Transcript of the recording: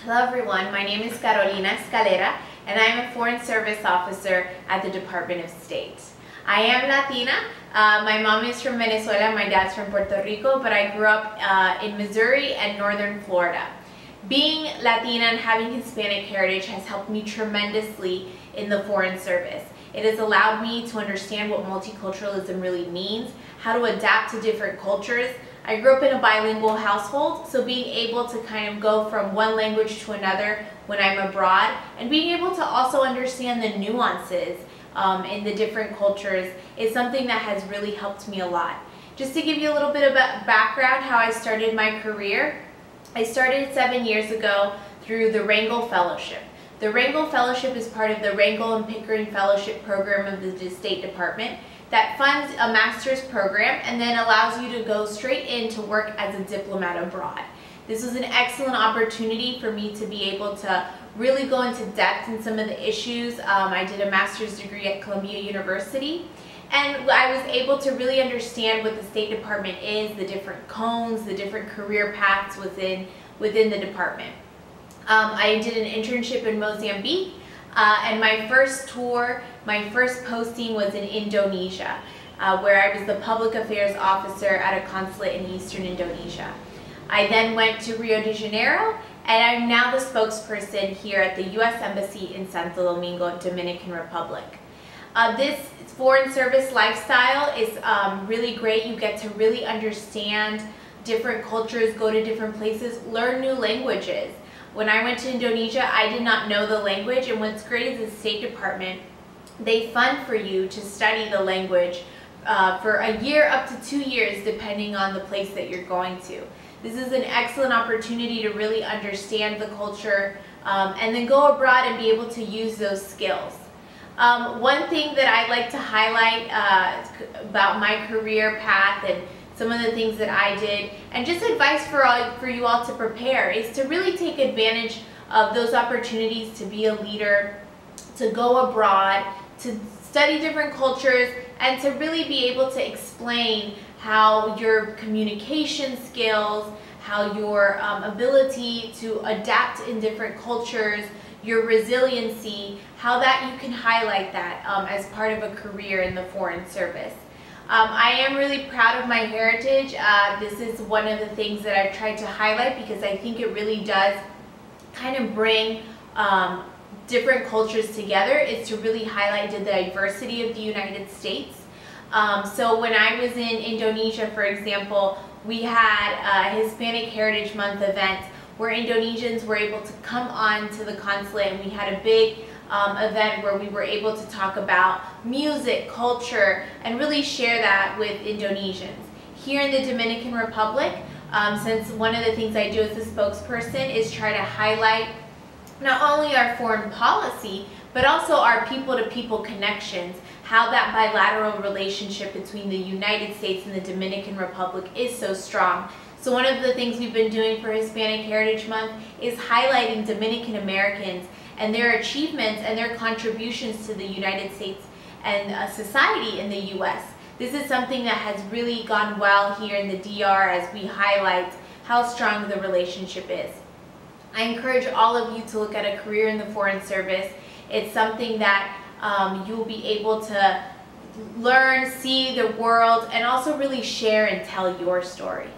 Hello everyone, my name is Carolina Escalera and I am a Foreign Service Officer at the Department of State. I am Latina. My mom is from Venezuela, my dad's from Puerto Rico, but I grew up in Missouri and northern Florida. Being Latina and having Hispanic heritage has helped me tremendously in the Foreign Service. It has allowed me to understand what multiculturalism really means, how to adapt to different cultures. I grew up in a bilingual household, so being able to kind of go from one language to another when I'm abroad, and being able to also understand the nuances in the different cultures is something that has really helped me a lot. Just to give you a little bit of background how I started my career, I started 7 years ago through the Rangel Fellowship. The Rangel Fellowship is part of the Rangel and Pickering Fellowship program of the State Department that funds a master's program and then allows you to go straight in to work as a diplomat abroad. This was an excellent opportunity for me to be able to really go into depth in some of the issues. I did a master's degree at Columbia University, and I was able to really understand what the State Department is, the different cones, the different career paths within the department. I did an internship in Mozambique, and my first tour, my first posting was in Indonesia, where I was the public affairs officer at a consulate in eastern Indonesia. I then went to Rio de Janeiro, and I'm now the spokesperson here at the U.S. Embassy in Santo Domingo, Dominican Republic. This foreign service lifestyle is really great. You get to really understand different cultures, go to different places, learn new languages. When I went to Indonesia, I did not know the language, and what's great is the State Department, they fund for you to study the language for a year up to 2 years depending on the place that you're going to. This is an excellent opportunity to really understand the culture and then go abroad and be able to use those skills. One thing that I'd like to highlight about my career path and some of the things that I did, and just advice for you all to prepare, is to really take advantage of those opportunities to be a leader, to go abroad, to study different cultures, and to really be able to explain how your communication skills, how your ability to adapt in different cultures, your resiliency, how that you can highlight that as part of a career in the Foreign Service. I am really proud of my heritage. This is one of the things that I've tried to highlight because I think it really does kind of bring different cultures together, is to really highlight the diversity of the United States. So when I was in Indonesia, for example, we had a Hispanic Heritage Month event where Indonesians were able to come on to the consulate, and we had a big event where we were able to talk about music, culture, and really share that with Indonesians. Here in the Dominican Republic, since one of the things I do as a spokesperson is try to highlight not only our foreign policy, but also our people-to-people connections, how that bilateral relationship between the United States and the Dominican Republic is so strong. So one of the things we've been doing for Hispanic Heritage Month is highlighting Dominican Americans and their achievements and their contributions to the United States and society in the U.S. This is something that has really gone well here in the DR as we highlight how strong the relationship is. I encourage all of you to look at a career in the Foreign Service. It's something that you will be able to learn, see the world, and also really share and tell your story.